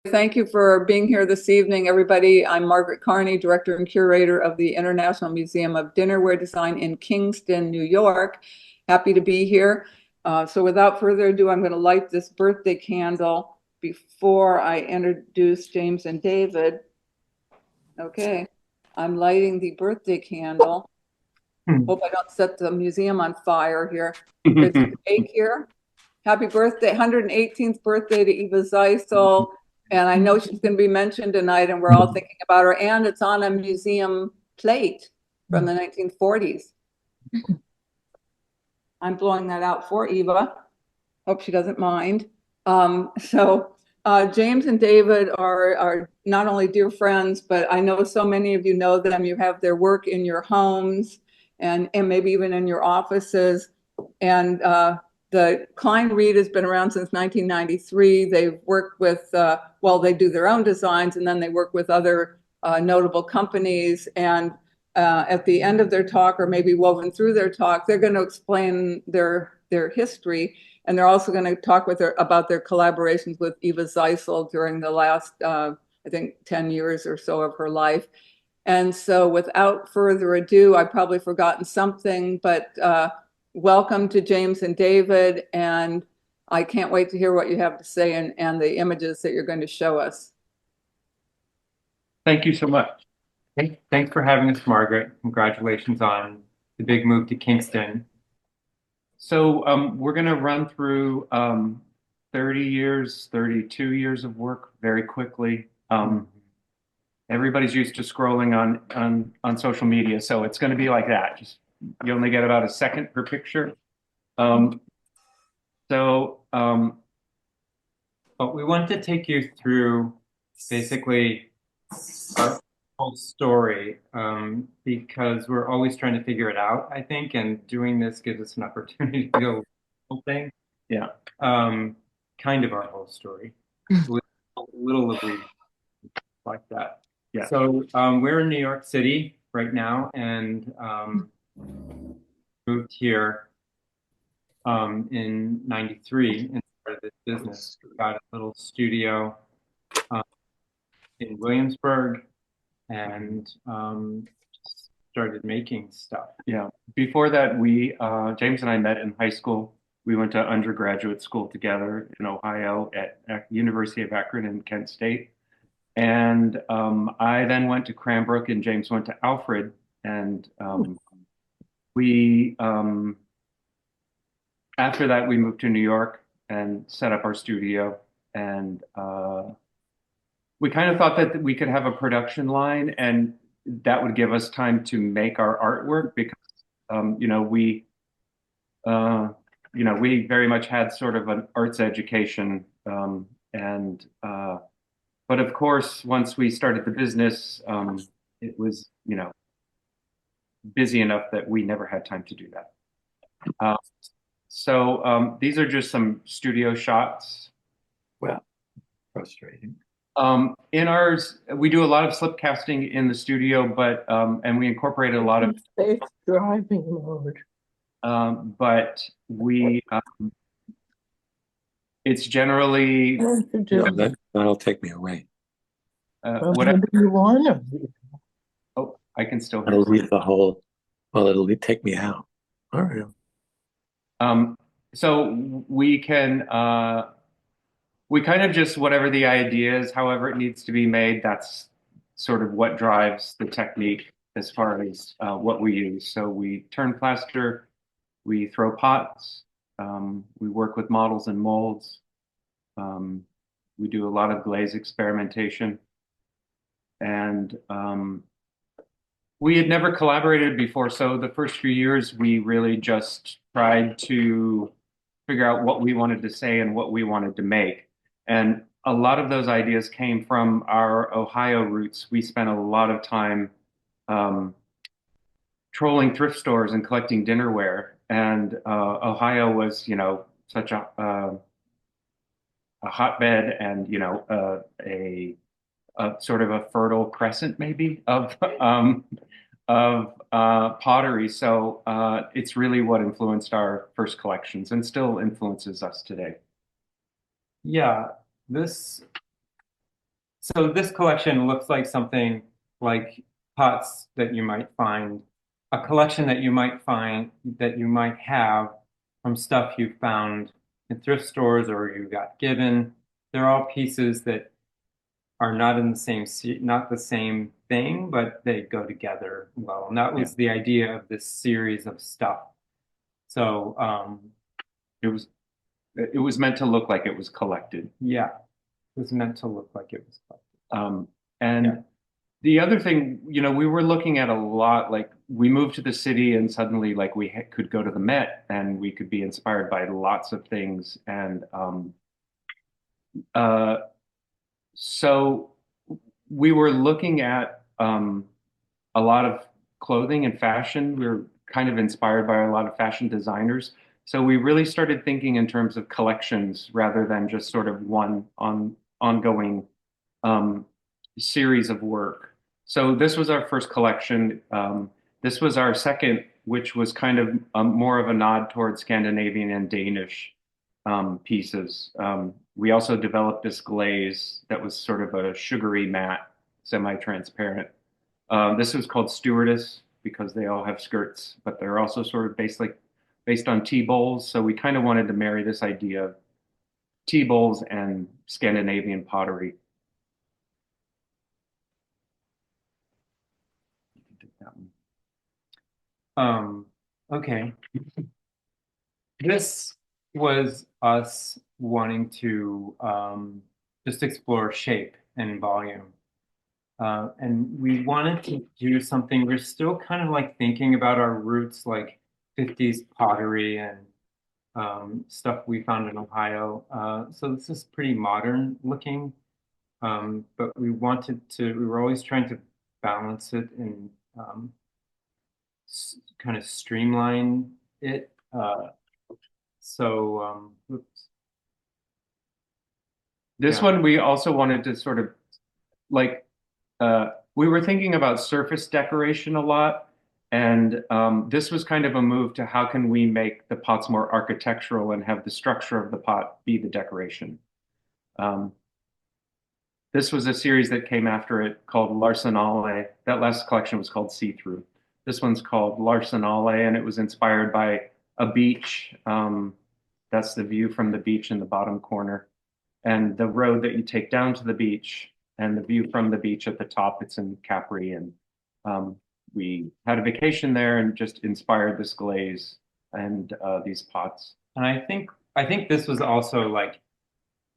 Thank you for being here this evening, everybody. I'm Margaret Carney, Director and Curator of the International Museum of Dinnerware Design in Kingston, New York. Happy to be here. So without further ado, I'm going to light this birthday candle before I introduce James and David. Okay, I'm lighting the birthday candle. Hope I don't set the museum on fire here. There's a cake here. Happy birthday, 118th birthday to Eva Zeisel. And I know she's going to be mentioned tonight, and we're all thinking about her. And it's on a museum plate from the 1940s. I'm blowing that out for Eva. Hope she doesn't mind. James and David are not only dear friends, but I know so many of you know them. You have their work in your homes and maybe even in your offices. And the KleinReid has been around since 1993. They've worked with, they do their own designs, and then they work with other notable companies. And at the end of their talk, or maybe woven through their talk, they're going to explain their history. And they're also going to talk about their collaborations with Eva Zeisel during the last, I think, 10 years or so of her life. And so without further ado, I've probably forgotten something, but welcome to James and David, and I can't wait to hear what you have to say and the images that you're going to show us. Thank you so much. Thanks for having us, Margaret. Congratulations on the big move to Kingston. So we're going to run through 30 years, 32 years of work very quickly. Everybody's used to scrolling on social media, so it's going to be like that. You only get about a second per picture. But we want to take you through basically our whole story because we're always trying to figure it out, I think, and doing this gives us an opportunity to go the whole thing. Yeah, kind of our whole story. A little of it like that. Yeah. So we're in New York City right now, and moved here in '93 and started this business. We got a little studio in Williamsburg and started making stuff. Yeah. Before that, James and I met in high school. We went to undergraduate school together in Ohio at University of Akron in Kent State. And I then went to Cranbrook and James went to Alfred. And after that, we moved to New York and set up our studio. And we kind of thought that we could have a production line and that would give us time to make our artwork because, we very much had sort of an arts education. But of course, once we started the business, it was, busy enough that we never had time to do that. These are just some studio shots. Well, frustrating. In ours, we do a lot of slip casting in the studio, and we incorporated a lot of safe driving mode. But it's generally that'll take me away. Whatever you want to do. Oh, I can still It'll read the whole. Well, it'll take me out. All right. So we can. We kind of just whatever the idea is, however it needs to be made, that's sort of what drives the technique as far as what we use. So we turn plaster, we throw pots, we work with models and molds. We do a lot of glaze experimentation. And we had never collaborated before, so the first few years we really just tried to figure out what we wanted to say and what we wanted to make. And a lot of those ideas came from our Ohio roots. We spent a lot of time trolling thrift stores and collecting dinnerware. And Ohio was, such a hotbed and, a sort of a fertile crescent maybe of pottery. So it's really what influenced our first collections and still influences us today. Yeah, this So this collection looks like something like pots that you might find, a collection that you might find that you might have from stuff you found in thrift stores or you got given. They're all pieces that are not in the same, not the same thing, but they go together well. And that was the idea of this series of stuff. So It was meant to look like it was collected. yeah, it was meant to look like it was collected. And the other thing, we were looking at a lot, like we moved to the city and suddenly like we could go to the Met and we could be inspired by lots of things. And so we were looking at a lot of clothing and fashion. We were kind of inspired by a lot of fashion designers. So we really started thinking in terms of collections rather than just sort of one ongoing series of work. So this was our first collection. This was our second, which was kind of more of a nod towards Scandinavian and Danish pieces. We also developed this glaze that was sort of a sugary matte, semi-transparent. This was called Stewardess because they all have skirts, but they're also sort of based on tea bowls. So we kind of wanted to marry this idea of tea bowls and Scandinavian pottery. Okay. This was us wanting to just explore shape and volume. And we wanted to do something, we're still kind of like thinking about our roots, like 50s pottery and stuff we found in Ohio. So this is pretty modern looking, but we were always trying to balance it and kind of streamline it. Oops. This one, we also wanted to sort of like, we were thinking about surface decoration a lot. And this was kind of a move to how can we make the pots more architectural and have the structure of the pot be the decoration. This was a series that came after it called L'arsenale. That last collection was called See-Through. This one's called L'arsenale, and it was inspired by a beach. That's the view from the beach in the bottom corner. And the road that you take down to the beach and the view from the beach at the top, it's in Capri. And we had a vacation there and just inspired this glaze and these pots. And I think this was also like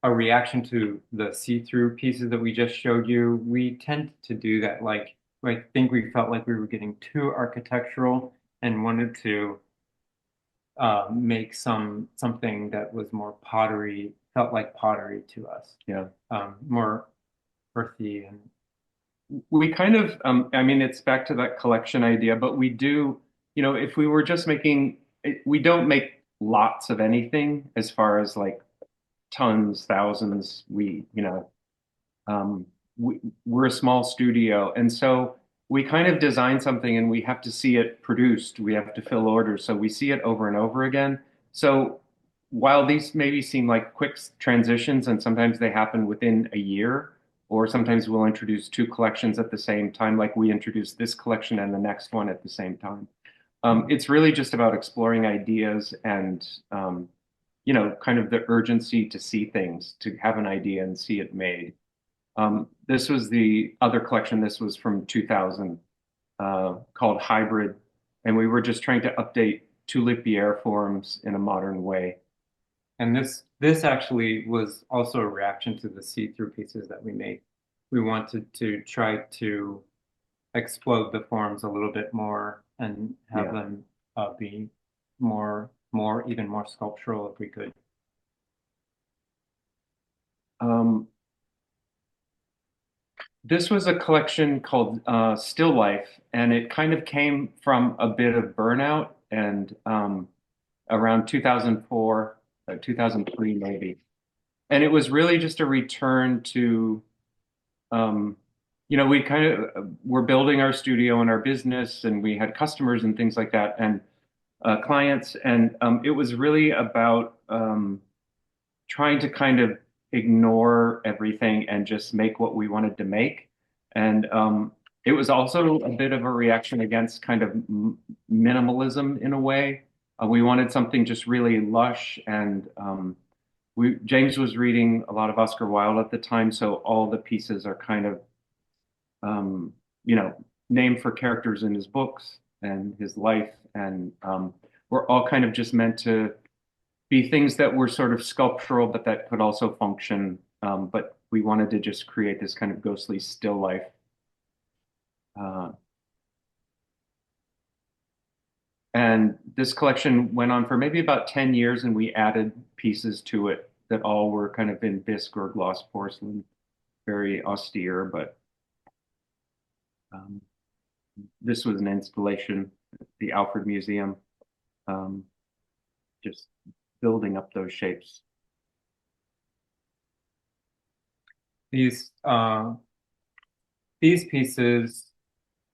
a reaction to the see-through pieces that we just showed you. We tend to do that. Like, I think we felt like we were getting too architectural and wanted to make something that was more pottery, felt like pottery to us. Yeah. More earthy and we kind of, I mean, it's back to that collection idea, but we do, if we were just we don't make lots of anything as far as like tons, thousands. We're a small studio. And so we kind of design something and we have to see it produced. We have to fill orders. So we see it over and over again. So while these maybe seem like quick transitions and sometimes they happen within a year, or sometimes we'll introduce two collections at the same time, like we introduced this collection and the next one at the same time. It's really just about exploring ideas and, kind of the urgency to see things, to have an idea and see it made. This was the other collection. This was from 2000, called Hybrid. And we were just trying to update tulipier forms in a modern way. And this actually was also a reaction to the see-through pieces that we made. We wanted to try to explode the forms a little bit more and have them be even more sculptural if we could. This was a collection called Still Life, and it kind of came from a bit of burnout and around 2004. 2003 maybe. And it was really just a return to, we kind of were building our studio and our business and we had customers and things like that and clients. And it was really about trying to kind of ignore everything and just make what we wanted to make. And it was also a bit of a reaction against kind of minimalism in a way. We wanted something just really lush, and James was reading a lot of Oscar Wilde at the time, so all the pieces are kind of you know, named for characters in his books and his life, and we're all kind of just meant to be things that were sort of sculptural, but that could also function. But we wanted to just create this kind of ghostly still life. And this collection went on for maybe about 10 years, and we added pieces to it that all were kind of in bisque or gloss porcelain, very austere, but this was an installation at the Alfred Museum, just building up those shapes. These pieces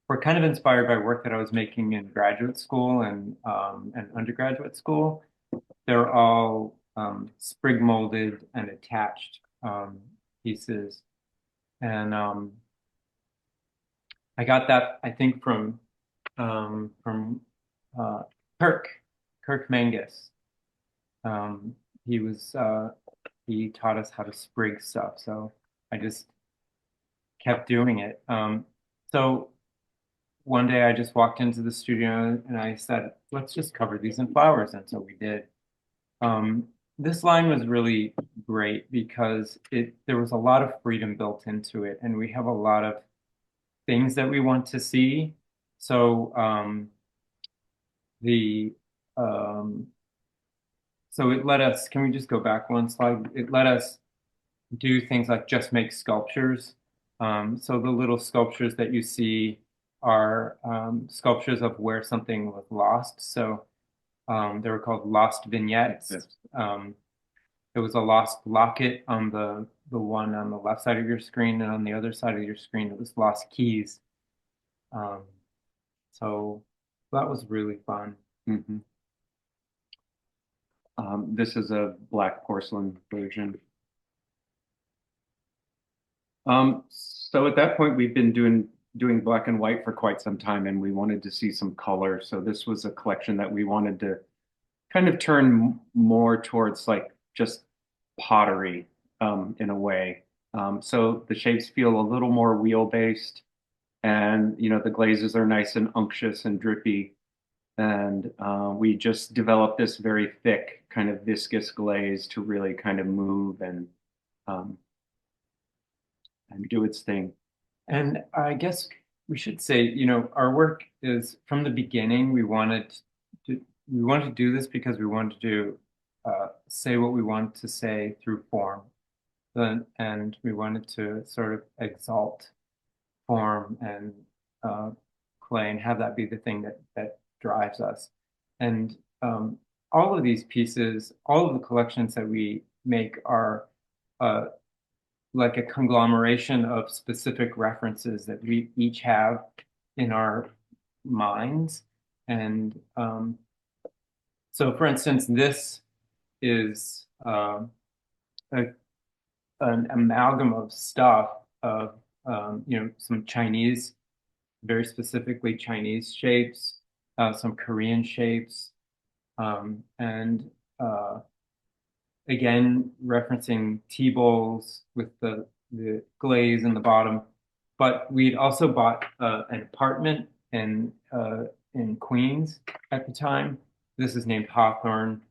were kind of inspired by work that I was making in graduate school and undergraduate school. They're all sprig molded and attached pieces, and I got that, I think, from Kirk Mangus. He taught us how to sprig stuff, so I just kept doing it. So one day I just walked into the studio and I said, let's just cover these in flowers, and so we did. This line was really great because there was a lot of freedom built into it, and we have a lot of things that we want to see. So so it let us, can we just go back one slide? It let us do things like just make sculptures. So the little sculptures that you see are sculptures of where something was lost. So they were called lost vignettes. Yes. There was a lost locket on the one on the left side of your screen, and on the other side of your screen it was lost keys. So that was really fun. Mm-hmm. This is a black porcelain version. So at that point, we've been doing black and white for quite some time, and we wanted to see some color. So this was a collection that we wanted to kind of turn more towards like just pottery in a way. So the shapes feel a little more wheel-based, and the glazes are nice and unctuous and drippy. And we just developed this very thick kind of viscous glaze to really kind of move and do its thing. And I guess we should say, our work is, from the beginning, we wanted to do this because we wanted to say what we wanted to say through form. And we wanted to sort of exalt form and clay and have that be the thing that drives us. And all of these pieces, all of the collections that we make are like a conglomeration of specific references that we each have in our minds. And so, for instance, this is an amalgam of stuff of some Chinese, very specifically Chinese shapes, some Korean shapes, and again referencing tea bowls with the glaze in the bottom. But we'd also bought an apartment in Queens at the time. This is named Hawthorne,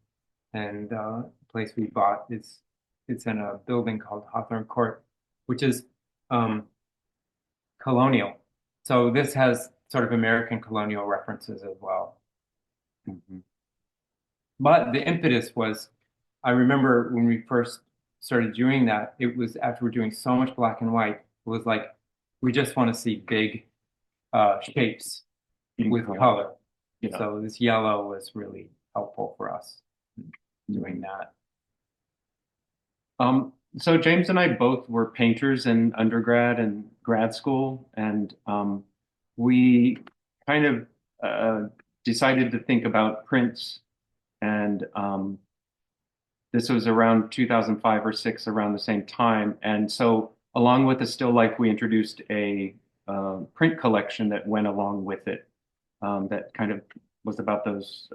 and the place we bought it's in a building called Hawthorne Court, which is colonial. So this has sort of American colonial references as well. Mm-hmm. But the impetus was, I remember when we first started doing that, it was after we're doing so much black and white, it was like, we just want to see big shapes with color. Yeah. So this yellow was really helpful for us doing that. So James and I both were painters in undergrad and grad school, and we kind of decided to think about prints and This was around 2005 or six, around the same time. And so along with the still life, we introduced a print collection that went along with it, that kind of was about those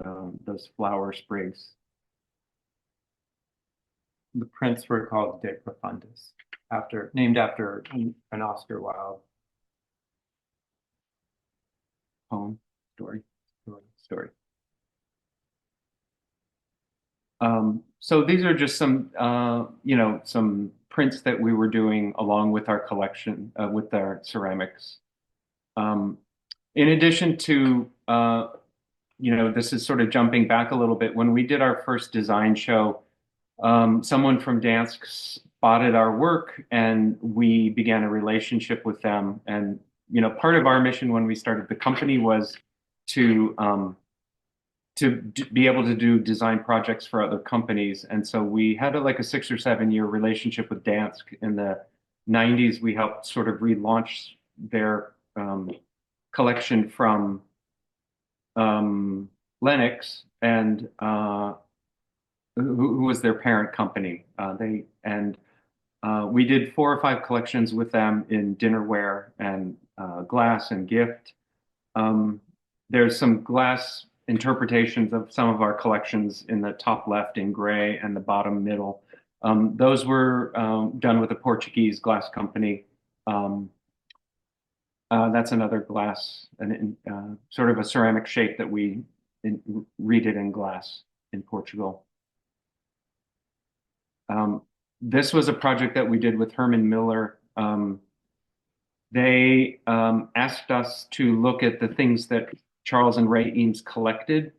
flower sprigs. The prints were called De Profundis, named after an Oscar Wilde Poem, story. So these are just some, some prints that we were doing along with our collection, with our ceramics. In addition to, this is sort of jumping back a little bit. When we did our first design show, someone from Dansk spotted our work and we began a relationship with them. And, part of our mission when we started the company was to be able to do design projects for other companies. And so we had like a 6 or 7 year relationship with Dansk. In the 90s, we helped sort of relaunch their collection from Lennox, and who was their parent company. We did 4 or 5 collections with them in dinnerware and glass and gift. There's some glass interpretations of some of our collections in the top left in gray and the bottom middle. Those were done with a Portuguese glass company. That's another glass, sort of a ceramic shape that we redid in glass in Portugal. This was a project that we did with Herman Miller. They asked us to look at the things that Charles and Ray Eames collected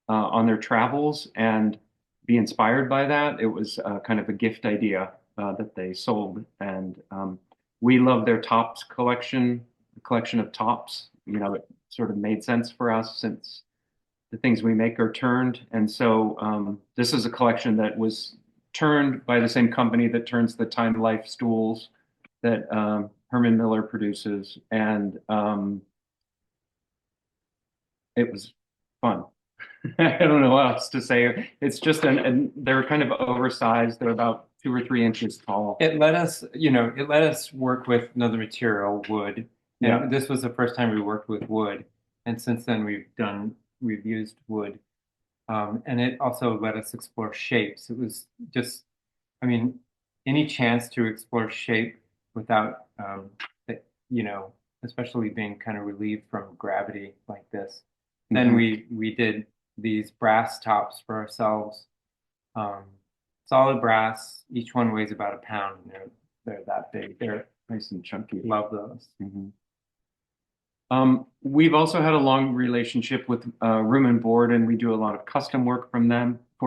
on their travels and be inspired by that. It was kind of a gift idea that they sold. And we love their tops collection, the collection of tops. It sort of made sense for us since the things we make are turned. And so this is a collection that was turned by the same company that turns the Time Life stools that Herman Miller produces. And it was fun. I don't know what else to say. It's just they're kind of oversized. They're about 2 or 3 inches tall. It let us work with another material, wood. And this was the first time we worked with wood. And since then we've used wood. And it also let us explore shapes. It was just, any chance to explore shape without, especially being kind of relieved from gravity like this. Then we did these brass tops for ourselves, solid brass. Each one weighs about a pound. They're that big. They're Nice and chunky. Love those. We've also had a long relationship with Room&Board, and we do a lot of custom work for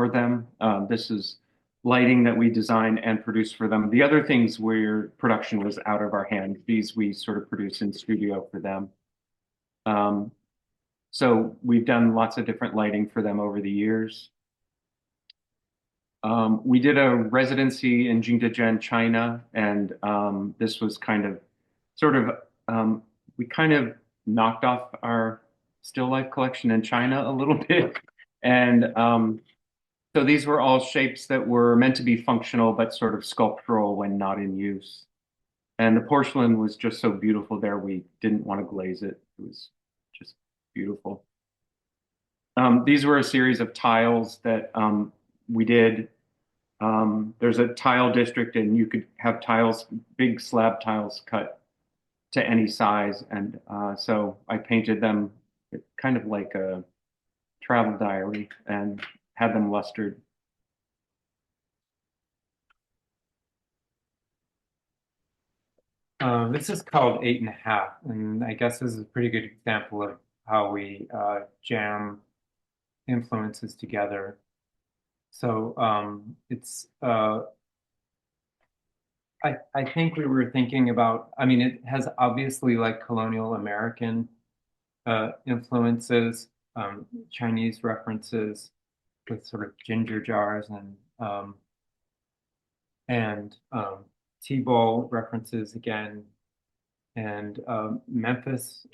them. This is lighting that we design and produce for them. The other things where production was out of our hand, these we sort of produce in studio for them. So we've done lots of different lighting for them over the years. We did a residency in Jingdezhen, China, and this was kind of we kind of knocked off our still life collection in China a little bit. And so these were all shapes that were meant to be functional, but sort of sculptural when not in use. And the porcelain was just so beautiful there, we didn't want to glaze it. It was just beautiful. These were a series of tiles that we did. There's a tile district, and you could have tiles, big slab tiles cut to any size. And so I painted them kind of like a travel diary and had them lustered. This is called 8.5, and I guess this is a pretty good example of how we jam influences together. So it's I think we were thinking about, it has obviously like colonial American influences, Chinese references with sort of ginger jars and tea bowl references again, and Memphis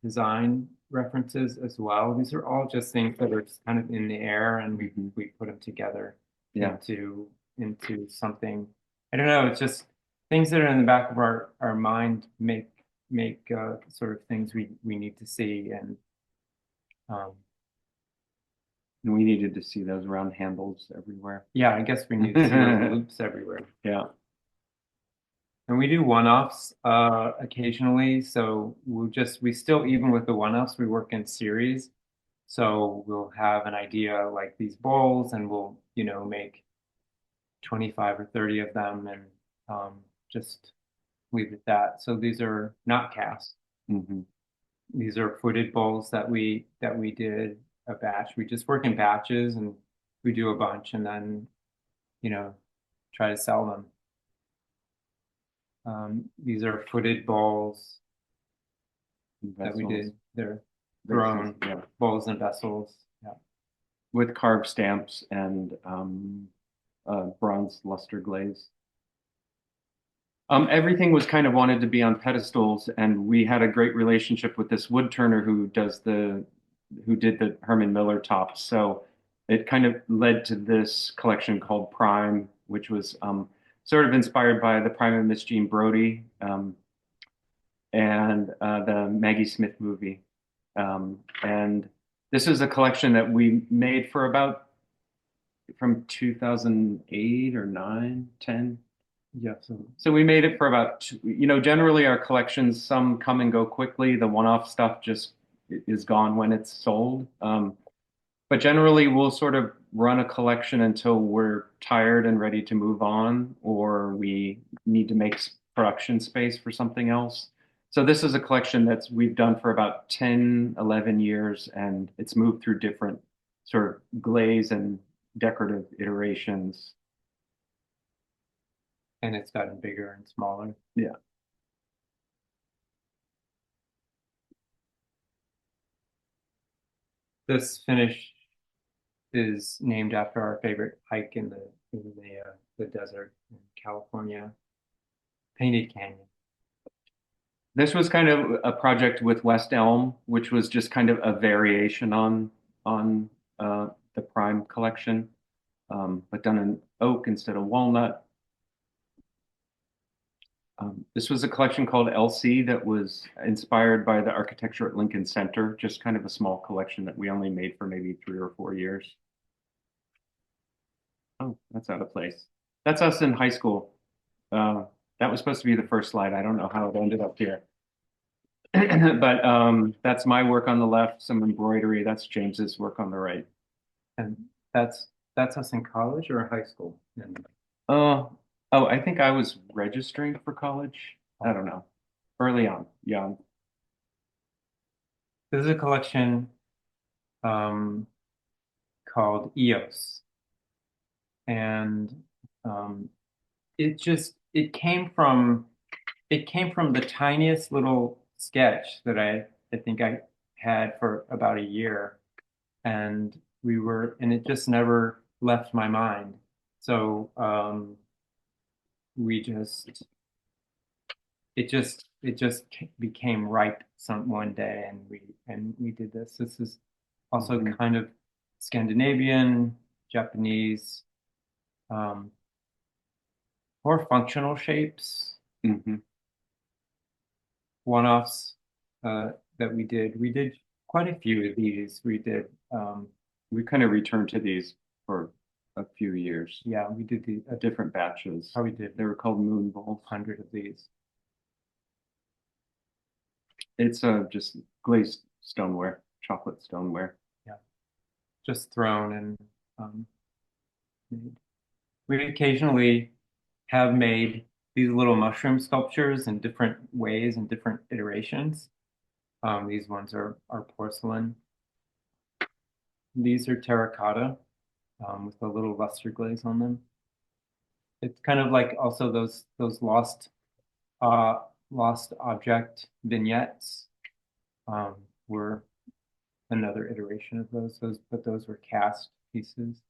design references as well. These are all just things that are just kind of in the air, and we put them together. Yeah. into something. I don't know. It's just things that are in the back of our mind make sort of things we need to see, and We needed to see those round handles everywhere. yeah, I guess we need to see those loops everywhere. Yeah. And we do one-offs occasionally, so we still, even with the one-offs, we work in series. So we'll have an idea like these bowls, and we'll, make 25 or 30 of them, and just leave it at that. So these are not cast. Mm-hmm. These are footed bowls that we did a batch. We just work in batches, and we do a bunch, and then, try to sell them. These are footed bowls that we did. They're thrown bowls and vessels. Yeah. With carved stamps and bronze luster glaze. Everything was kind of wanted to be on pedestals, and we had a great relationship with this wood turner who did the Herman Miller tops. So it kind of led to this collection called Prime, which was sort of inspired by the Prime and Miss Jean Brodie and the Maggie Smith movie. And this is a collection that we made for about from 2008 or 9, 10. Yeah. So we made it for about, generally our collections, some come and go quickly. The one-off stuff just is gone when it's sold. But generally we'll sort of run a collection until we're tired and ready to move on, or we need to make production space for something else. So this is a collection we've done for about 10, 11 years, and it's moved through different sort of glaze and decorative iterations. And it's gotten bigger and smaller. Yeah. This finish is named after our favorite hike in the desert in California, Painted Canyon. This was kind of a project with West Elm, which was just kind of a variation on the Prime collection, but done in oak instead of walnut. This was a collection called LC that was inspired by the architecture at Lincoln Center, just kind of a small collection that we only made for maybe 3 or 4 years. Oh, that's out of place. That's us in high school. That was supposed to be the first slide. I don't know how it ended up here. But that's my work on the left, some embroidery. That's James's work on the right. And that's us in college or high school? Oh, I think I was registering for college. I don't know. Early on, young. This is a collection called EOS. And it came from the tiniest little sketch that I think I had for about a year, and it just never left my mind. So it just became ripe one day, and we did this. This is also kind of Scandinavian, Japanese, more functional shapes. Mm-hmm. One-offs that we did. We did quite a few of these. We did. We kind of returned to these for a few years. Yeah, we did the different batches. How we did. They were called moon bowls. 100 of these. It's just glazed stoneware, chocolate stoneware. Yeah, just thrown and made. We occasionally have made these little mushroom sculptures in different ways and different iterations. These ones are porcelain. These are terracotta with a little luster glaze on them. It's kind of like also those lost object vignettes were another iteration of those, but those were cast pieces.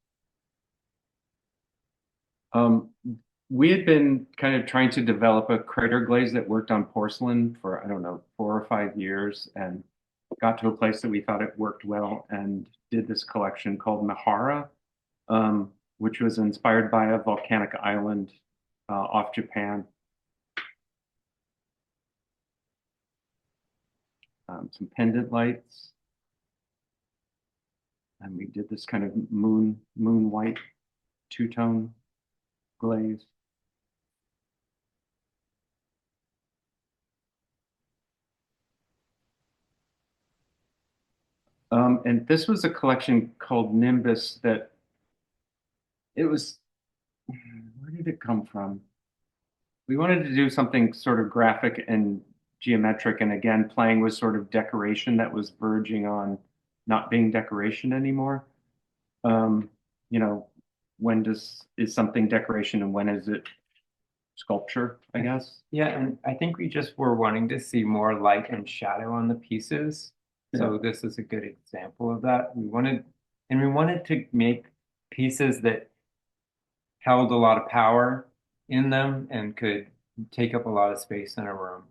We had been kind of trying to develop a crater glaze that worked on porcelain for, I don't know, 4 or 5 years, and got to a place that we thought it worked well, and did this collection called Mahara. which was inspired by a volcanic island off Japan. Some pendant lights. And we did this kind of moon white two-tone glaze. And this was a collection called Nimbus that it was, where did it come from? We wanted to do something sort of graphic and geometric, and again, playing with sort of decoration that was verging on not being decoration anymore. You know, when is something decoration and when is it sculpture, I guess? Yeah, and I think we just were wanting to see more light and shadow on the pieces. So this is a good example of that. We wanted to make pieces that held a lot of power in them and could take up a lot of space in a room.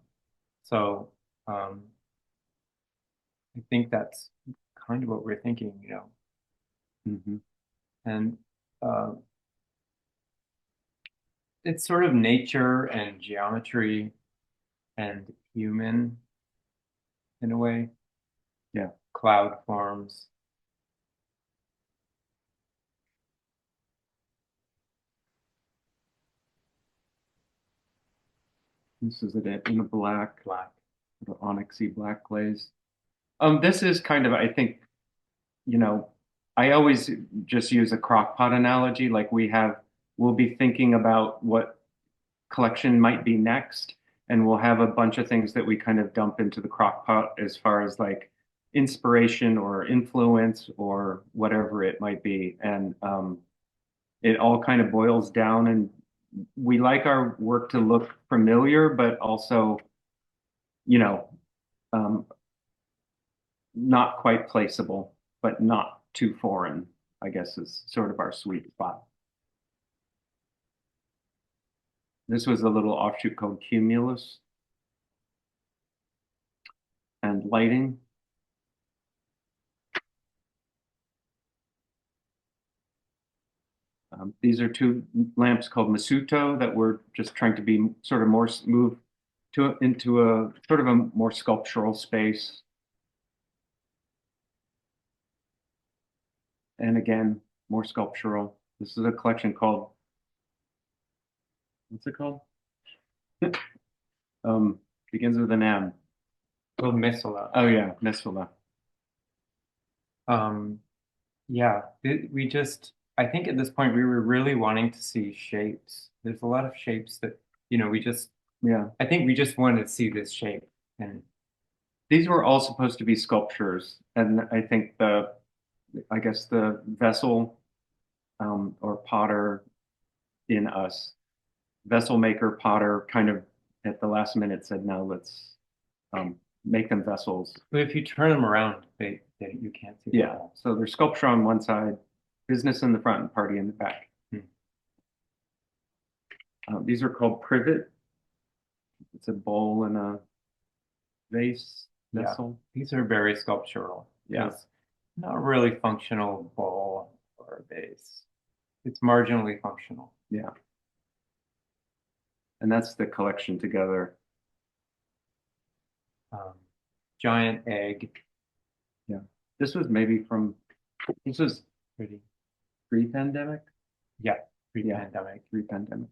So I think that's kind of what we're thinking, you know. Mm-hmm. And it's sort of nature and geometry and human in a way. Yeah. Cloud forms. This is it in a black, the onyxy black glaze. This is kind of, I think, you know, I always just use a crock pot analogy. Like we'll be thinking about what collection might be next, and we'll have a bunch of things that we kind of dump into the crock pot as far as like inspiration or influence or whatever it might be. And it all kind of boils down, and we like our work to look familiar, but also, you know, not quite placeable, but not too foreign, I guess is sort of our sweet spot. This was a little offshoot called Cumulus. And lighting. These are two lamps called Masuto that we're just trying to be sort of more move into a sort of a more sculptural space. And again, more sculptural. This is a collection called, what's it called? Begins with an M. Oh, Misala. Oh yeah, Misala. Yeah, we just, I think at this point we were really wanting to see shapes. There's a lot of shapes that, you know, I think we just wanted to see this shape. And these were all supposed to be sculptures. And I think I guess the vessel or potter in us, vessel maker, potter, kind of at the last minute said, no, let's make them vessels. but if you turn them around, you can't see them. Yeah, so there's sculpture on one side, business in the front, and party in the back. These are called privet. It's a bowl and a vase vessel. Yeah, these are very sculptural. Yeah. It's not really functional bowl or a vase. It's marginally functional. Yeah. And that's the collection together. Giant egg. Yeah. This was maybe this was Pretty. pre-pandemic? Yeah, pre-pandemic. Pre-pandemic.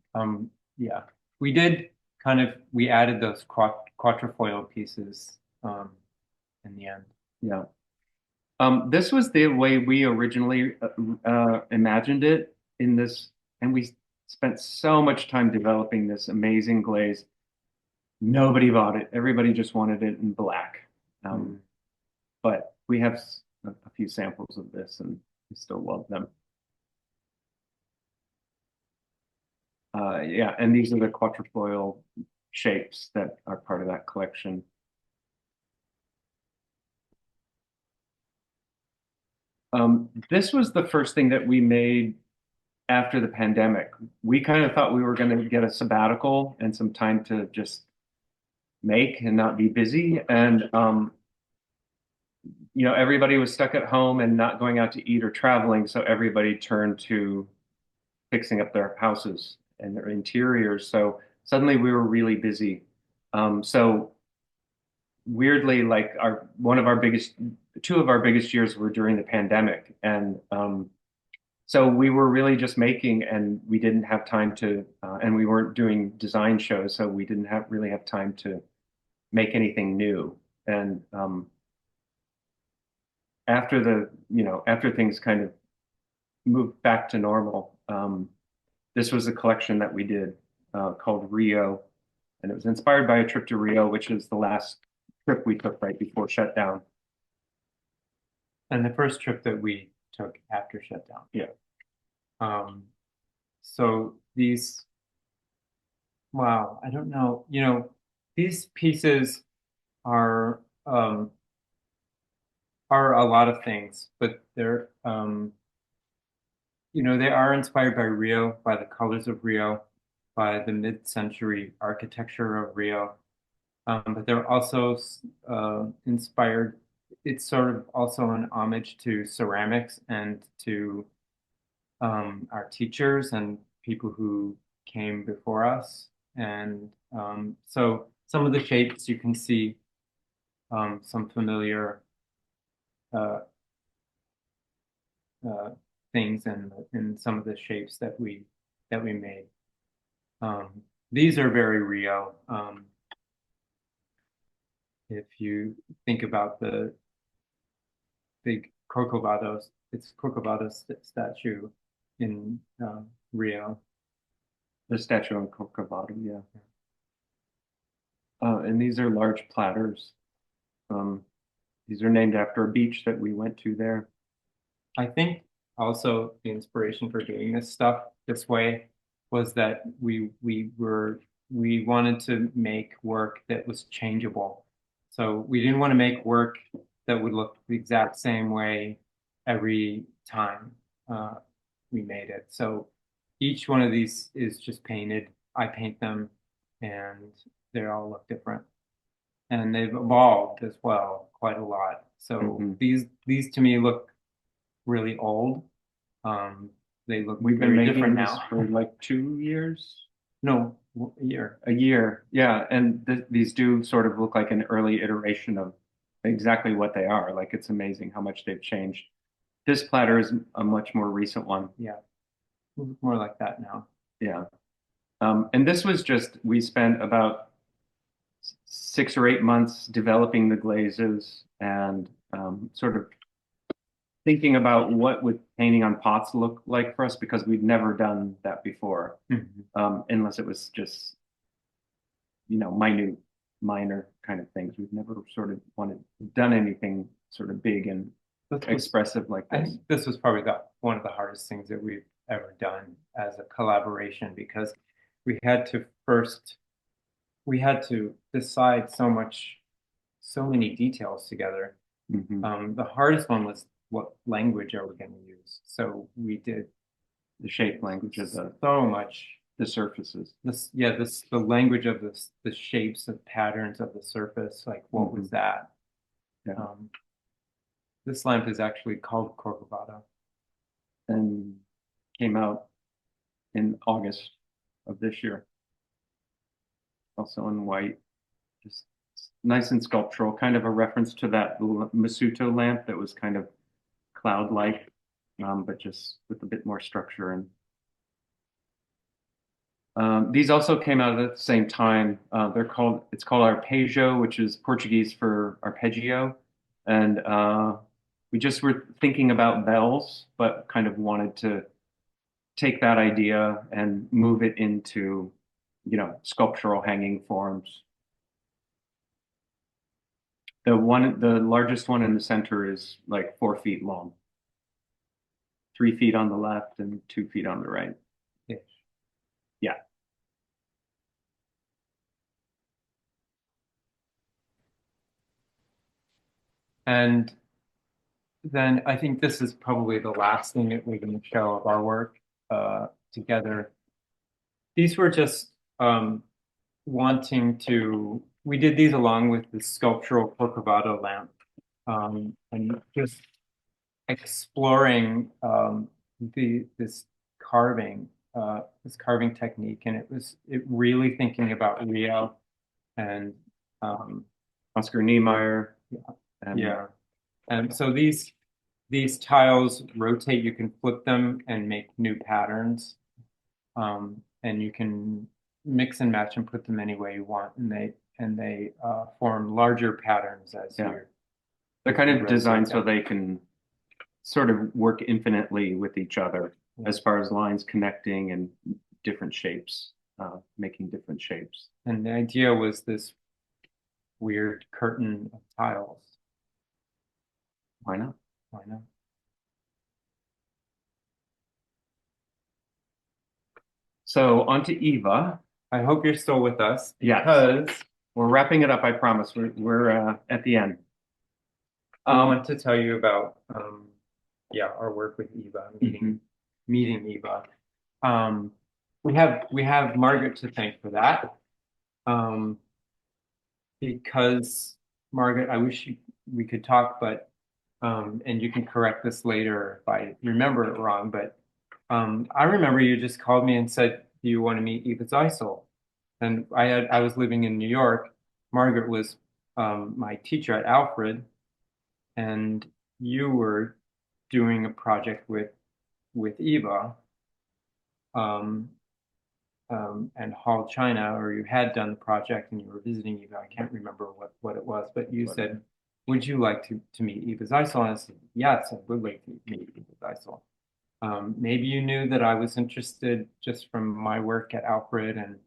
Yeah, we added those quatrefoil pieces in the end. Yeah. This was the way we originally imagined it in this, and we spent so much time developing this amazing glaze. Nobody bought it. Everybody just wanted it in black. But we have a few samples of this, and we still love them. Yeah, and these are the quatrefoil shapes that are part of that collection. This was the first thing that we made after the pandemic. We kind of thought we were going to get a sabbatical and some time to just make and not be busy. And, you know, everybody was stuck at home and not going out to eat or traveling. So everybody turned to fixing up their houses and their interiors. So suddenly we were really busy. So weirdly, like two of our biggest years were during the pandemic. And so we were really just making, and we didn't have time to, and we weren't doing design shows, so we didn't really have time to make anything new. And after things kind of moved back to normal, this was a collection that we did called Rio, and it was inspired by a trip to Rio, which is the last trip we took right before shutdown. And the first trip that we took after shutdown. Yeah. So these, wow, I don't know, these pieces are a lot of things, but they're, they are inspired by Rio, by the colors of Rio, by the mid-century architecture of Rio. But they're also inspired, it's sort of also an homage to ceramics and to our teachers and people who came before us. And so some of the shapes you can see some familiar things in some of the shapes that we made. These are very Rio. If you think about the big Corcovado, it's Corcovado statue in Rio. The statue on Corcovado, yeah. And these are large platters. These are named after a beach that we went to there. I think also the inspiration for doing this stuff this way was that we wanted to make work that was changeable. So we didn't want to make work that would look the exact same way every time we made it. So each one of these is just painted. I paint them, and they all look different. And they've evolved as well quite a lot. So these to me look really old. They look We've been very making different this now. for like 2 years. No, a year. A year, yeah. And these do sort of look like an early iteration of exactly what they are. Like, it's amazing how much they've changed. This platter is a much more recent one. Yeah, more like that now. Yeah. And this was just, we spent about 6 or 8 months developing the glazes and sort of thinking about what would painting on pots look like for us, because we'd never done that before, unless it was just, minor kind of things. We've never sort of done anything sort of big and expressive like I this. think this was probably one of the hardest things that we've ever done as a collaboration, because we had to decide so many details together. The hardest one was, what language are we going to use? So we did The shape language of so much. the surfaces. The language of the shapes and patterns of the surface. Like, what was that? Yeah. This lamp is actually called Corcovado. And came out in August of this year. Also in white, just nice and sculptural, kind of a reference to that Masuto lamp that was kind of cloud-like, but just with a bit more structure. And these also came out at the same time. It's called arpeggio, which is Portuguese for arpeggio. And we just were thinking about bells, but kind of wanted to take that idea and move it into, sculptural hanging forms. The largest one in the center is like 4 feet long, 3 feet on the left and 2 feet on the right. Yeah. And then I think this is probably the last thing that we're going to show of our work together. These were just we did these along with the sculptural Corcovado lamp, and just exploring this carving this carving technique, and it really thinking about Rio and Oscar Niemeyer. And yeah. And so these tiles rotate, you can flip them and make new patterns. And you can mix and match and put them any way you want, and they form larger patterns as you're. They're kind of rotate designed so them. they can sort of work infinitely with each other as far as lines connecting and different shapes, making different shapes. And the idea was this weird curtain of tiles. Why not? Why not? So on to Eva. I hope you're still with us Yes. because We're wrapping it up, I promise. We're at the end. I want to tell you about our work with Eva, meeting Eva. We have Margaret to thank for that. Because Margaret, I wish we could talk, but and you can correct this later if I remember it wrong, but I remember you just called me and said, do you want to meet Eva Zeisel? And I was living in New York. Margaret was my teacher at Alfred, and you were doing a project with Eva and Hall China, or you had done the project and you were visiting Eva. I can't remember what it was, but you said, would you like to meet Eva Zeisel? And I said, yes, I would like to meet Eva Zeisel. Maybe you knew that I was interested just from my work at Alfred, and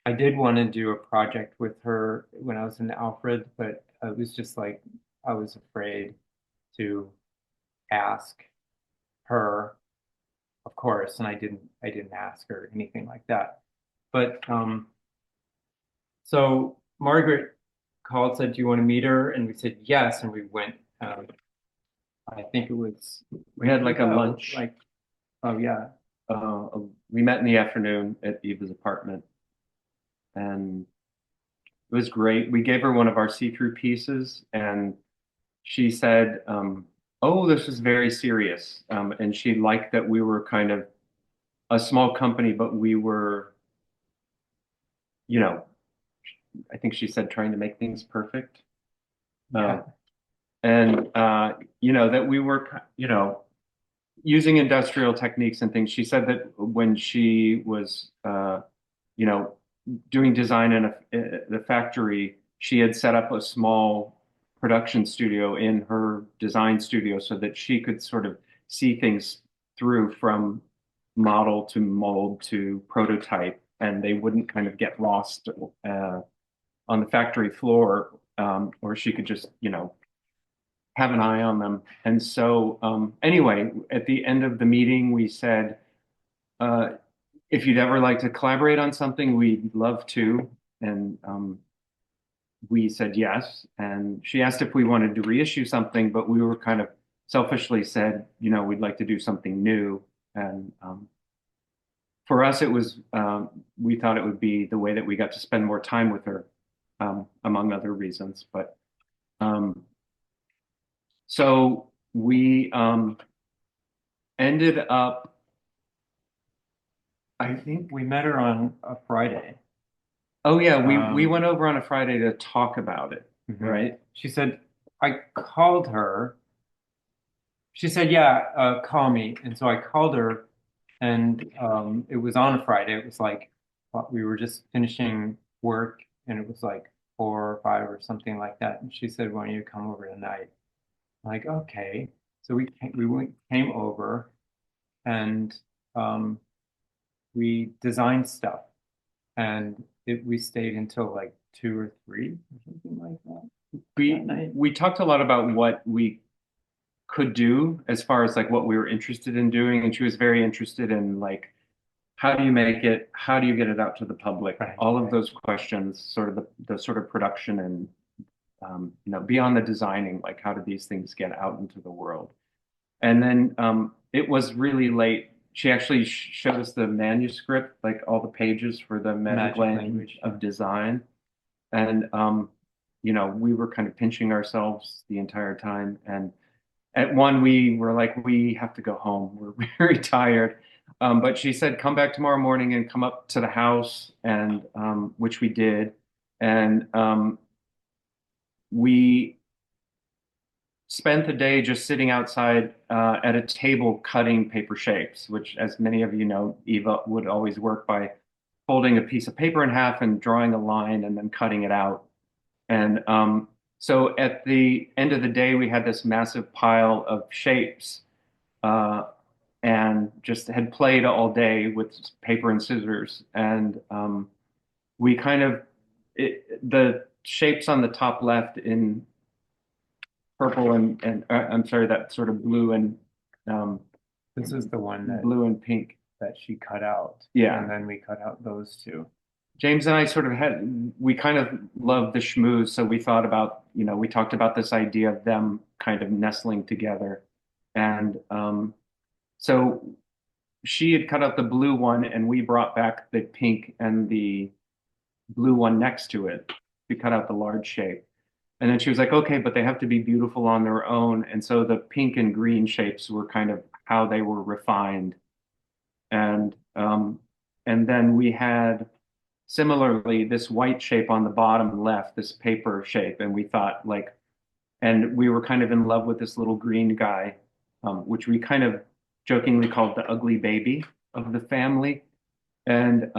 I did want to do a project with her when I was in Alfred, but it was just like I was afraid to ask her, of course, and I didn't ask her anything like that. But so Margaret called, said, do you want to meet her? And we said yes, and we went. I think it was We had like a lunch. Like, oh yeah. We met in the afternoon at Eva's apartment, and it was great. We gave her one of our see-through pieces, and she said, oh, this is very serious. And she liked that we were kind of a small company, but we were, I think she said trying to make things perfect. Yeah. And, that we were, using industrial techniques and things. She said that when she was, doing design in the factory, she had set up a small production studio in her design studio so that she could sort of see things through from model to mold to prototype, and they wouldn't kind of get lost on the factory floor, or she could just, have an eye on them. And so anyway, at the end of the meeting, we said, if you'd ever like to collaborate on something, we'd love to. And we said yes. And she asked if we wanted to reissue something, but we were kind of selfishly said, we'd like to do something new. And for us, it was, we thought it would be the way that we got to spend more time with her, among other reasons. But so we ended up, I think we met her on a Friday. Oh yeah, we went over on a Friday to talk about it, right? She said, I called her. She said, yeah, call me. And so I called her, and it was on a Friday. It was like, we were just finishing work, and it was like 4 or 5 or something like that. And she said, why don't you come over tonight? I'm like, okay. So we came over, and we designed stuff, and we stayed until like 2 or 3 or something like that. We talked a lot about what we could do as far as like what we were interested in doing, and she was very interested in like, how do you make it? How do you get it out to the public? Right, all of those questions, sort of the sort of production and beyond the designing, like how do these things get out into the world? And then it was really late. She actually showed us the manuscript, like all the pages for the magic language of design. And, we were kind of pinching ourselves the entire time. And at one, we were like, we have to go home. We're very tired. But she said, come back tomorrow morning and come up to the house, and which we did. And we spent the day just sitting outside at a table cutting paper shapes, which, as many of you know, Eva would always work by folding a piece of paper in half and drawing a line and then cutting it out. And so at the end of the day, we had this massive pile of shapes and just had played all day with paper and scissors. And we kind of, the shapes on the top left in purple and I'm sorry, that sort of blue and This is the one that blue and pink. that she cut out. Yeah. And then we cut out those two. James and I sort of we kind of loved the schmooze, so we thought about, we talked about this idea of them kind of nestling together. And so she had cut out the blue one, and we brought back the pink and the blue one next to it. We cut out the large shape. And then she was like, okay, but they have to be beautiful on their own. And so the pink and green shapes were kind of how they were refined. And then we had similarly this white shape on the bottom left, this paper shape. And we thought and we were kind of in love with this little green guy, which we kind of jokingly called the ugly baby of the family. And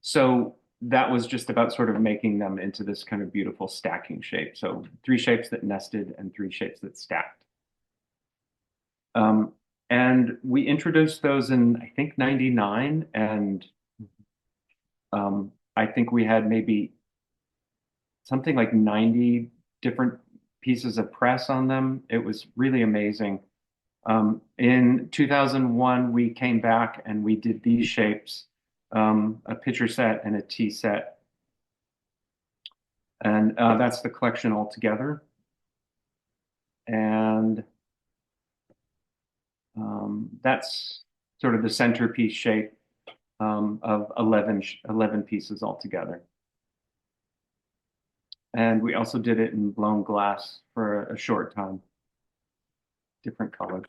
so that was just about sort of making them into this kind of beautiful stacking shape. So 3 shapes that nested and 3 shapes that stacked. And we introduced those in, I think, 99. And I think we had maybe something like 90 different pieces of press on them. It was really amazing. In 2001, we came back and we did these shapes, a pitcher set and a tea set. And that's the collection altogether. And that's sort of the centerpiece shape of 11 pieces altogether. And we also did it in blown glass for a short time, different colors.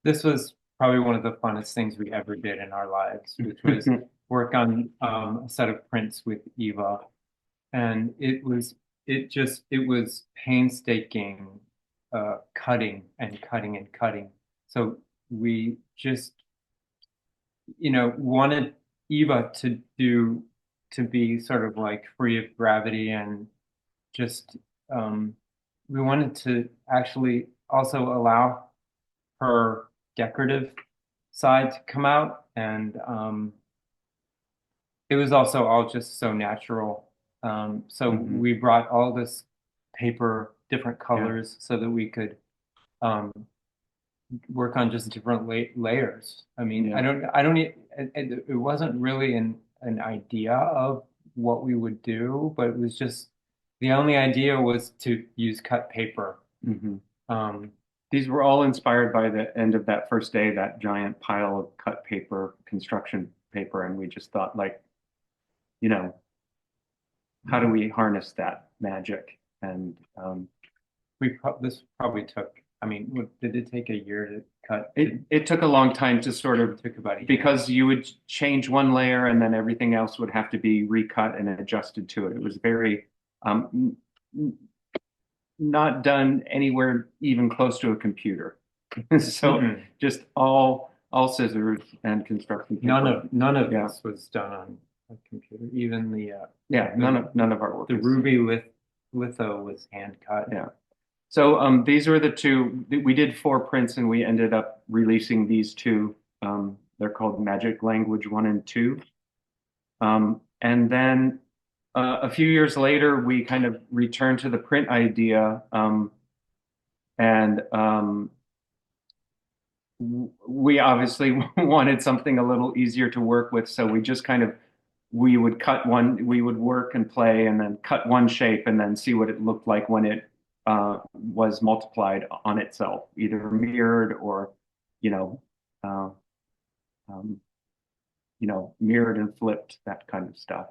This was probably one of the funnest things we ever did in our lives, which was work on a set of prints with Eva. And it was painstaking cutting and cutting and cutting. So we just, wanted Eva to be sort of like free of gravity, and just we wanted to actually also allow her decorative side to come out, and it was also all just so natural. So we brought all this paper, different colors, so that we could work on just different layers. I mean, it wasn't really an idea of what we would do, but it was just, the only idea was to use cut paper. These were all inspired by the end of that first day, that giant pile of cut paper, construction paper. And we just thought, how do we harness that magic? And this probably took, did it take a year to cut? It took a long time to sort of, took about a year. because you would change one layer and then everything else would have to be recut and adjusted to it. It was very, not done anywhere even close to a computer. So just all scissors and construction paper. None of this was done on a computer. Even the none of our work. The ruby litho was hand cut. Yeah. So these were the 2. We did 4 prints and we ended up releasing these 2. They're called Magic Language 1 and 2. And then a few years later, we kind of returned to the print idea, and we obviously wanted something a little easier to work with. So we just we would cut one, we would work and play and then cut one shape and then see what it looked like when it was multiplied on itself, either mirrored or, mirrored and flipped, that kind of stuff.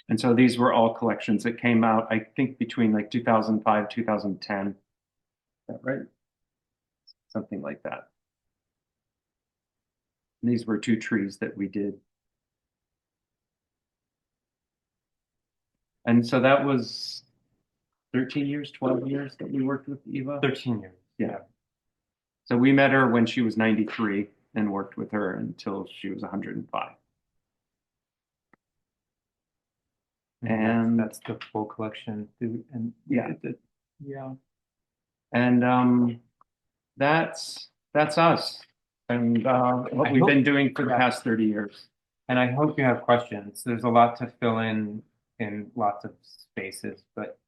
And so these were all collections that came out, I think, between like 2005, 2010. that right? Something like that. And these were 2 trees that we did. And so that was 13 years, 12 years that we worked with Eva. 13 years. Yeah. So we met her when she was 93 and worked with her until she was 105. And that's the full collection. And yeah. Yeah. And that's us and what we've been doing for the past 30 years. And I hope you have questions. There's a lot to fill in lots of spaces, but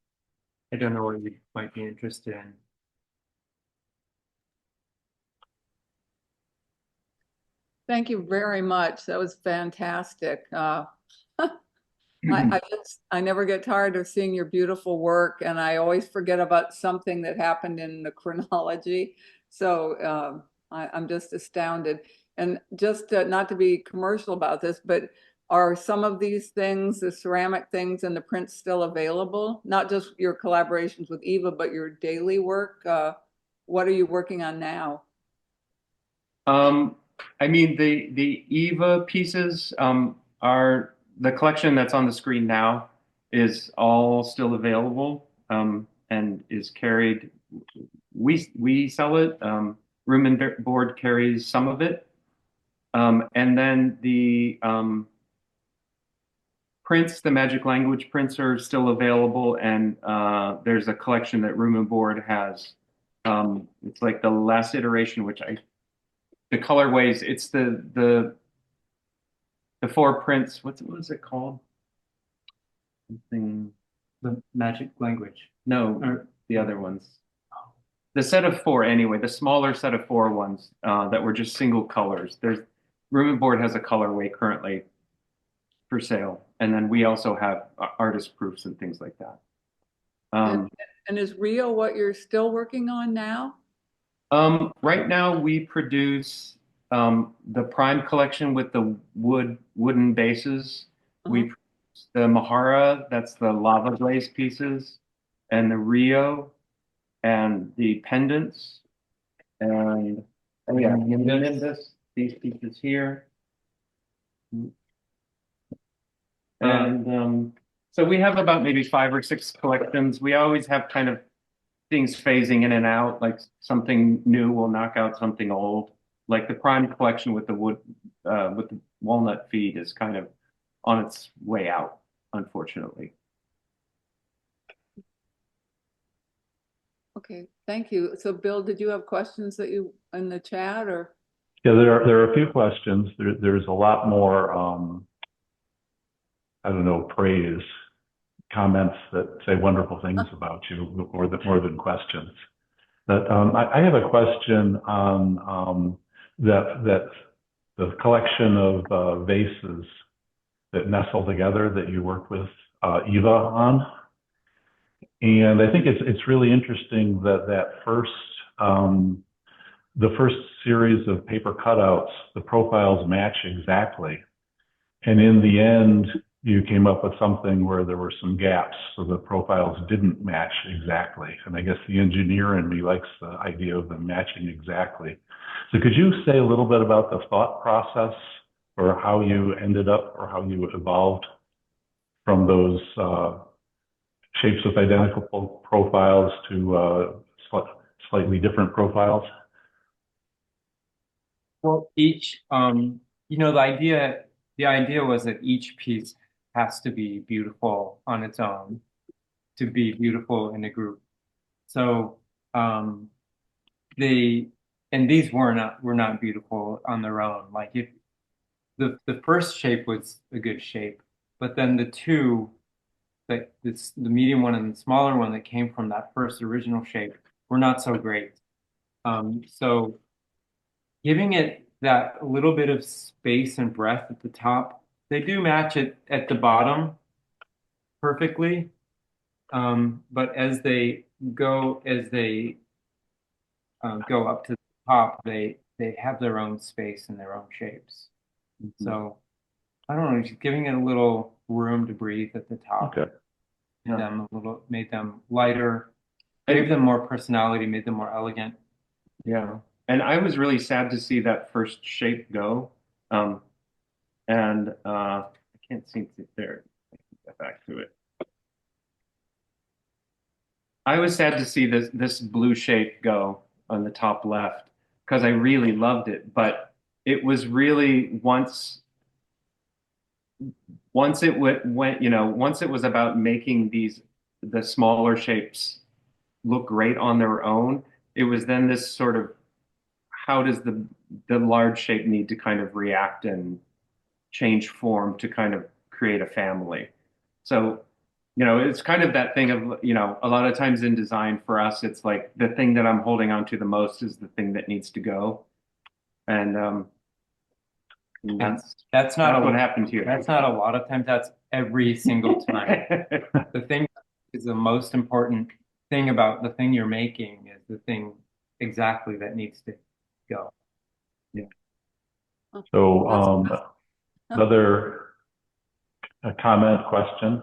I don't know what you might be interested in. Thank you very much. That was fantastic. I never get tired of seeing your beautiful work, and I always forget about something that happened in the chronology. So I'm just astounded. And just not to be commercial about this, but are some of these things, the ceramic things and the prints, still available? Not just your collaborations with Eva, but your daily work? What are you working on now? I mean, the Eva pieces are the collection that's on the screen now is all still available and is carried. We sell it. Room and Board carries some of it, and then the prints, the magic language prints, are still available. And there's a collection that Room and Board has. It's like the last iteration, which the colorways. It's the 4 prints. What was it called? Something. The magic language. No, Or the other ones. The set of 4 anyway. The smaller set of 4 ones that were just single colors. There's Room and Board has a colorway currently for sale, and then we also have artist proofs and things like that. And is Rio what you're still working on now? Right now we produce the Prime collection with the wooden bases. We produce the Mahara, that's the lava glaze pieces, and the Rio, and the pendants, and oh yeah, the Nimbus, these pieces here. And so we have about maybe 5 or 6 collections. We always have kind of things phasing in and out, like something new will knock out something old. Like the Prime collection with the wood, with the walnut feed is kind of on its way out, unfortunately. Okay, thank you. So Bill, did you have questions that you in the chat or? Yeah, there are a few questions. There's a lot more, I don't know, praise, comments that say wonderful things about you more than questions. But I have a question on that the collection of vases that nestle together that you work with Eva on. And I think it's really interesting that the first series of paper cutouts, the profiles match exactly. And in the end, you came up with something where there were some gaps, so the profiles didn't match exactly. And I guess the engineer in me likes the idea of them matching exactly. So could you say a little bit about the thought process, or how you ended up, or how you evolved from those shapes with identical profiles to slightly different profiles? Well, each, the idea was that each piece has to be beautiful on its own to be beautiful in a group. So, these were not beautiful on their own. Like if the first shape was a good shape, but then the two, the medium one and the smaller one that came from that first original shape were not so great. So giving it that little bit of space and breadth at the top, they do match it at the bottom perfectly. But as they go up to the top, they have their own space and their own shapes. Mm-hmm. So I don't know, just giving it a little room to breathe at the top. Okay. Made them lighter gave them more personality, made them more elegant. Yeah. And I was really sad to see that first shape go. And I can't seem to there. Get back to it. I was sad to see this blue shape go on the top left because I really loved it, but it was really once it went, once it was about making the smaller shapes look great on their own, it was then this sort of how does the large shape need to kind of react and change form to kind of create a family. So, it's kind of that thing of, a lot of times in design for us, it's like the thing that I'm holding on to the most is the thing that needs to go. And That's not what happened here. That's not a lot of times. That's every single time. The thing is the most important thing about the thing you're making is the thing exactly that needs to go. Yeah. So another comment, question.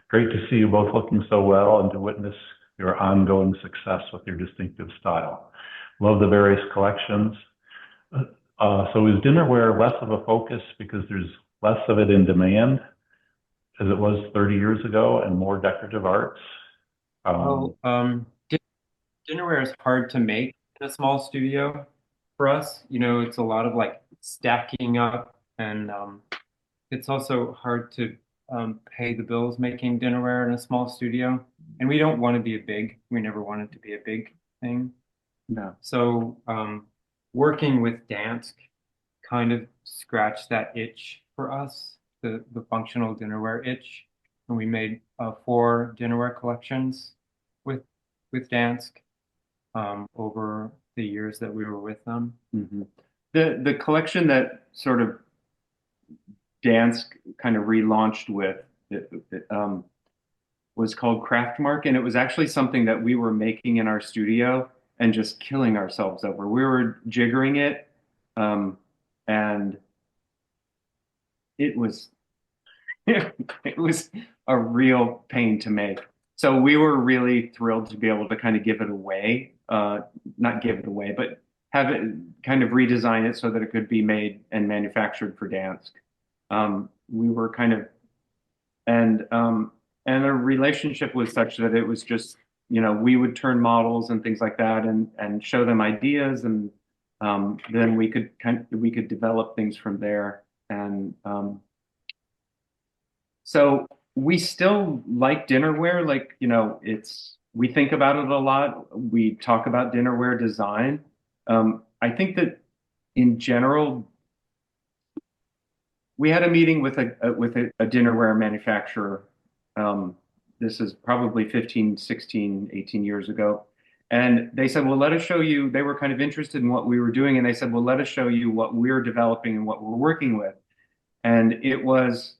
Great to see you both looking so well and to witness your ongoing success with your distinctive style. Love the various collections. So is dinnerware less of a focus because there's less of it in demand as it was 30 years ago and more decorative arts? Dinnerware is hard to make in a small studio for us. It's a lot of like stacking up, and it's also hard to pay the bills making dinnerware in a small studio. And we don't want to be we never wanted to be a big thing. No. So working with Dansk kind of scratched that itch for us, the functional dinnerware itch. And we made 4 dinnerware collections with Dansk over the years that we were with them. Mm-hmm. The collection that sort of Dansk kind of relaunched with was called Craftmark, and it was actually something that we were making in our studio and just killing ourselves over. We were jiggering it, and it was it was a real pain to make. So we were really thrilled to be able to kind of give it away, not give it away, but have it kind of redesign it so that it could be made and manufactured for Dansk. We were kind of, and our relationship was such that it was just, we would turn models and things like that and show them ideas, and then we could develop things from there. And so we still like dinnerware, like, we think about it a lot. We talk about dinnerware design. I think that in general, we had a meeting with a dinnerware manufacturer. This is probably 15, 16, 18 years ago. And they said, well, let us show you. They were kind of interested in what we were doing. And they said, well, let us show you what we're developing and what we're working with. And it was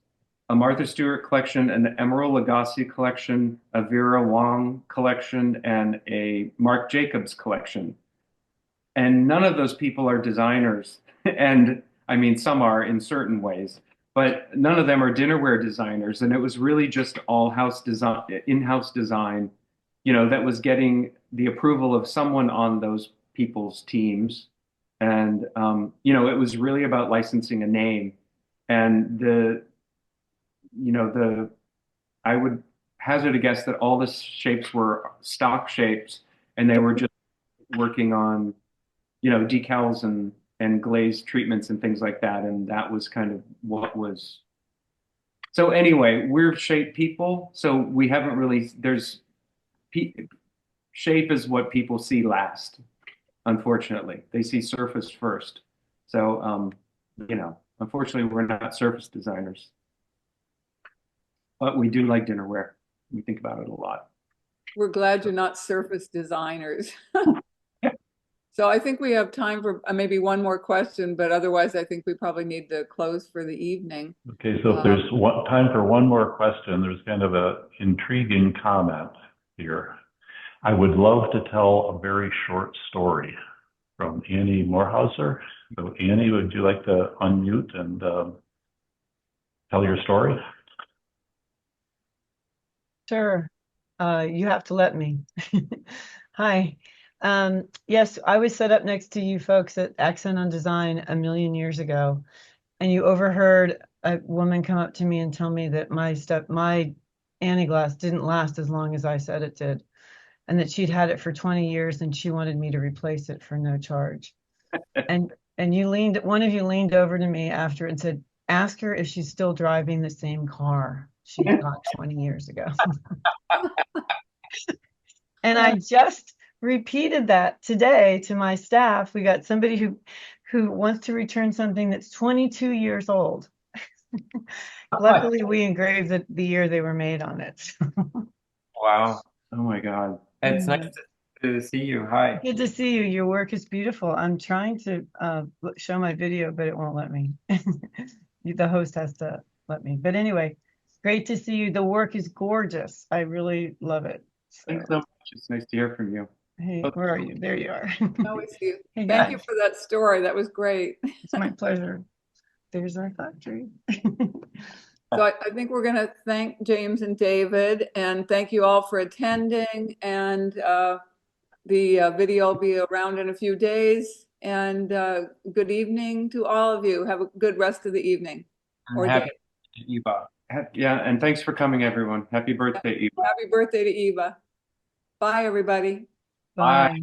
a Martha Stewart collection, an Emerald Lagasse collection, a Vera Wang collection, and a Marc Jacobs collection. And none of those people are designers. And I mean, some are in certain ways, but none of them are dinnerware designers. And it was really just all house design, in-house design, that was getting the approval of someone on those people's teams. And, it was really about licensing a name. And I would hazard a guess that all the shapes were stock shapes, and they were just working on, decals and glaze treatments and things like that. And that was kind of what was. So anyway, we're shape people. So we haven't really, shape is what people see last, unfortunately. They see surface first. So, unfortunately, we're not surface designers. But we do like dinnerware. We think about it a lot. We're glad you're not surface designers. So I think we have time for maybe one more question, but otherwise I think we probably need to close for the evening. Okay, so if there's time for one more question, there's kind of an intriguing comment here. I would love to tell a very short story from Annie Morehauser. So Annie, would you like to unmute and tell your story? Sure. You have to let me. Hi. Yes, I was set up next to you folks at Accent on Design a million years ago, and you overheard a woman come up to me and tell me that my anti-glass didn't last as long as I said it did, and that she'd had it for 20 years and she wanted me to replace it for no charge. And one of you leaned over to me after and said, ask her if she's still driving the same car she got 20 years ago. And I just repeated that today to my staff. We got somebody who wants to return something that's 22 years old. Luckily, we engraved the year they were made on it. Wow. Oh my God. It's nice to see you. Hi. Good to see you. Your work is beautiful. I'm trying to show my video, but it won't let me. The host has to let me. But anyway, great to see you. The work is gorgeous. I really love it. So, Thanks so much. It's nice to hear from you. hey, where are you? There you are. Now we see you. Hey, Thank you guys. for that story. That was great. It's my pleasure. There's our factory. So I think we're going to thank James and David, and thank you all for attending. And the video will be around in a few days. And good evening to all of you. Have a good rest of the evening. And Or happy day. Eva. Yeah, and thanks for coming, everyone. Happy birthday, Eva. Happy birthday to Eva. Bye, everybody. Bye.